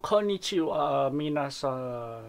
Konnichiwa, minasan.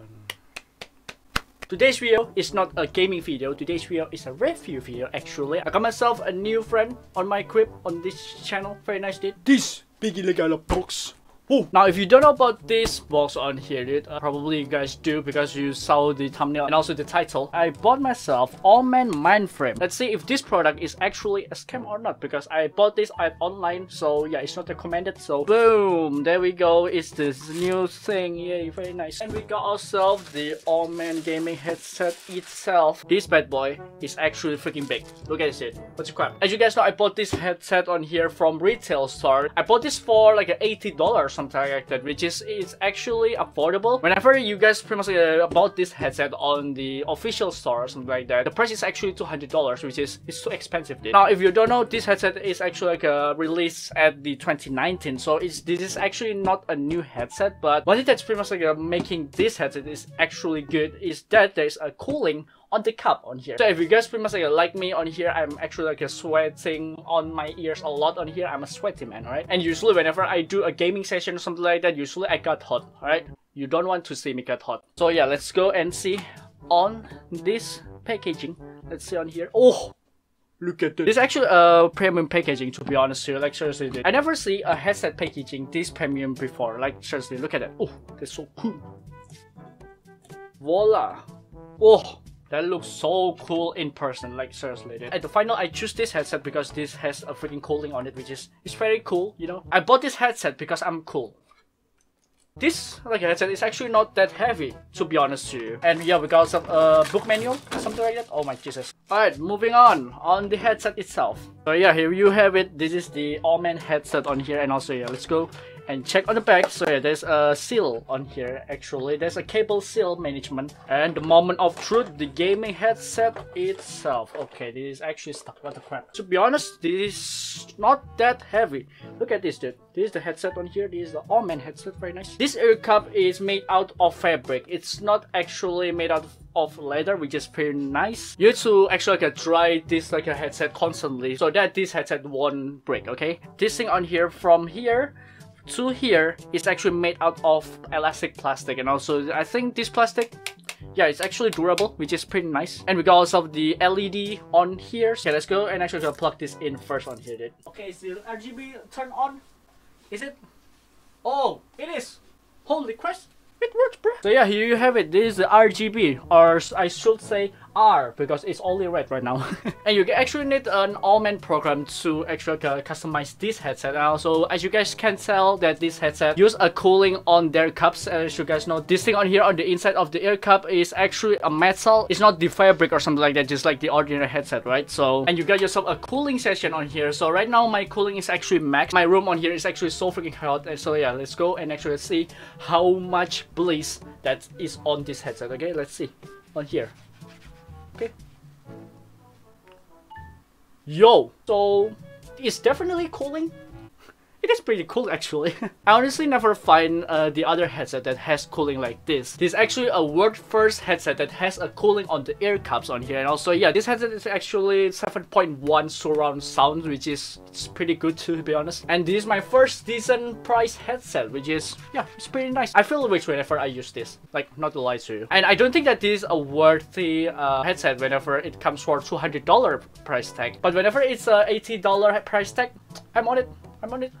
Today's video is not a gaming video. Today's video is a review video actually. I got myself a new friend on my crib on this channel. Very nice dude. This biggie legal box. Ooh. Now if you don't know about this box on here dude, probably you guys do because you saw the thumbnail and also the title. I bought myself OMEN Mindframe. Let's see if this product is actually a scam or not, because I bought this online, so yeah, it's not recommended. So boom, there we go. It's this new thing. Yay, very nice. And we got ourselves the OMEN gaming headset itself. This bad boy is actually freaking big. Look at this. What's the crap? As you guys know, I bought this headset on here from retail store. I bought this for like $80 something like that, which is actually affordable. Whenever you guys pretty much bought this headset on the official store or something like that, the price is actually $200, which is too expensive dude. Now if you don't know, this headset is actually like a release at the 2019, so this is actually not a new headset. But one thing that's pretty much like making this headset is actually good is that there's a cooling on the cup on here. So if you guys pretty much like me on here, I'm actually like sweating on my ears a lot on here. I'm a sweaty man, right? And usually whenever I do a gaming session or something like that, usually I got hot, right? You don't want to see me get hot. So yeah, let's go and see on this packaging. Let's see on here. Oh, look at this. This is actually a premium packaging, to be honest here. Like seriously, dude. I never see a headset packaging this premium before. Like seriously, look at it. Oh, that's so cool. Voila. Oh, that looks so cool in person, like seriously dude. At the final, I choose this headset because this has a freaking cooling on it, which is very cool, you know. I bought this headset because I'm cool. This like headset is actually not that heavy, to be honest with you. And yeah, we got some book manual, something like that. Oh my Jesus. Alright, moving on the headset itself. So yeah, here you have it. This is the OMEN headset on here, and also yeah, let's go and check on the back. So yeah, there's a seal on here actually. There's a cable seal management. And the moment of truth, the gaming headset itself. Okay, this is actually stuck. What the crap? To be honest, this is not that heavy. Look at this dude. This is the headset on here. This is the OMEN headset. Very nice. This ear cup is made out of fabric. It's not actually made out of leather, which is pretty nice. You have to actually dry this like a headset constantly so that this headset won't break, okay? This thing on here, from here to here, is actually made out of elastic plastic, and also I think this plastic, yeah, it's actually durable, which is pretty nice. And we got also the LED on here. So let's go and actually plug this in first on here dude. Okay, is the RGB turned on? Is it? Oh, it is. Holy crap, it works, bro. So yeah, here you have it. This is the RGB, or I should say R, because it's only red right now. And you actually need an OMEN program to actually customize this headset. And also, as you guys can tell, that this headset use a cooling on their cups. As you guys know, this thing on here on the inside of the ear cup is actually a metal. It's not the fabric or something like that, just like the ordinary headset, right? So, and you got yourself a cooling session on here. So right now my cooling is actually max. My room on here is actually so freaking hot. And so yeah, let's go and actually see how much bliss that is on this headset. Okay, let's see on here. Okay. Yo, so it's definitely cooling. It is pretty cool actually. I honestly never find the other headset that has cooling like this. This is actually a world first headset that has a cooling on the ear cups on here. And also yeah, this headset is actually 7.1 surround sound, which is pretty good to be honest. And this is my first decent price headset, which is, yeah, it's pretty nice. I feel rich whenever I use this, like not to lie to you. And I don't think that this is a worthy headset whenever it comes for $200 price tag. But whenever it's a $80 price tag, I'm on it.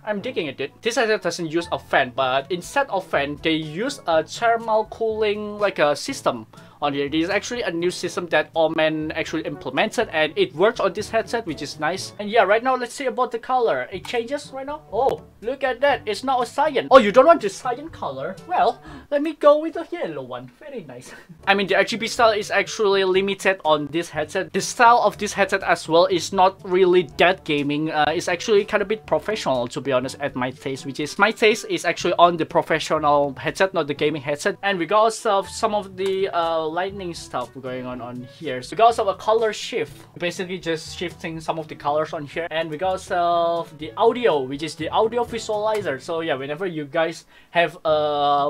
I'm digging it, dude. This headset doesn't use a fan, but instead of fan, they use a thermal cooling like a system on here. This is actually a new system that OMEN actually implemented, and it works on this headset, which is nice. And yeah, right now let's see about the color. It changes right now. Oh, look at that. It's now a cyan. Oh, you don't want the cyan color? Well, let me go with the yellow one. Very nice. I mean, the RGB style is actually limited on this headset. The style of this headset as well is not really that gaming. It's actually kind of a bit professional, to be honest, at my taste, which is my taste is actually on the professional headset, not the gaming headset. And we got ourselves some of the lightning stuff going on here. So we got ourselves a color shift, basically just shifting some of the colors on here. And we got ourselves the audio, which is the audio visualizer. So yeah, whenever you guys have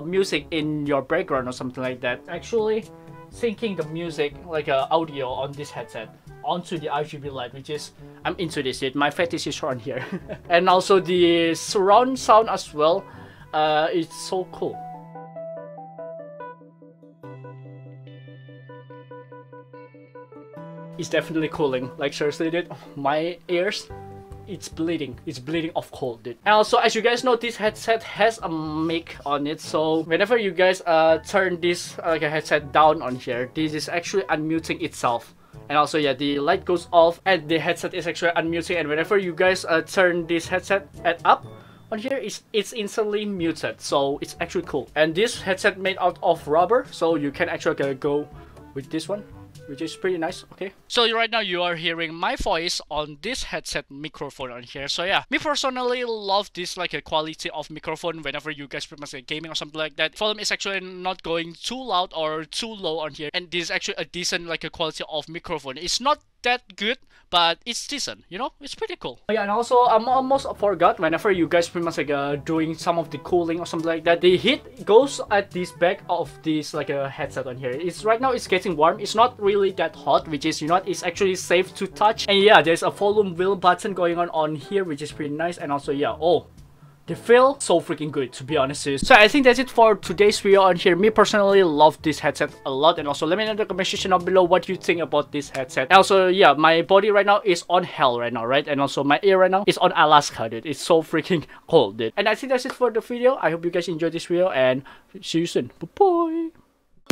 music in your background or something like that, actually syncing the music like audio on this headset onto the RGB light, which is, I'm into this shit. My fetish is on here. And also the surround sound as well. It's so cool. it's definitely cooling. Like seriously, dude, my ears, it's bleeding of cold, dude. And also, as you guys know, this headset has a mic on it, so whenever you guys turn this headset down on here, this is actually unmuting itself. And also, yeah, the light goes off and the headset is actually unmuting, and whenever you guys turn this headset up on here, it's instantly muted, so it's actually cool. And this headset made out of rubber, so you can actually go with this one, which is pretty nice. Okay, so right now you are hearing my voice on this headset microphone on here. So yeah, me personally love this like a quality of microphone whenever you guys pretty much like gaming or something like that. Volume is actually not going too loud or too low on here, and this is actually a decent like a quality of microphone. It's not that good, but it's decent, you know, it's pretty cool. Yeah, and also I almost forgot, whenever you guys pretty much like doing some of the cooling or something like that, the heat goes at this back of this like a headset on here. It's right now it's getting warm, it's not really that hot, which is, you know, it's actually safe to touch. And yeah, there's a volume wheel button going on here, which is pretty nice. And also, yeah, oh, they feel so freaking good, to be honest with you. So I think that's it for today's video on here. Me personally love this headset a lot, and also let me know in the comment section down below what you think about this headset. And also, yeah, my body right now is on hell right now, right? And also my ear right now is on Alaska, dude. It's so freaking cold, dude. And I think that's it for the video. I hope you guys enjoyed this video, and see you soon. Bye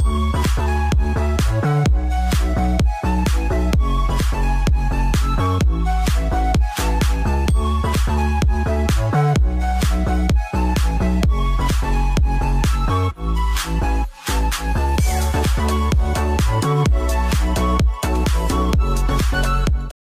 bye.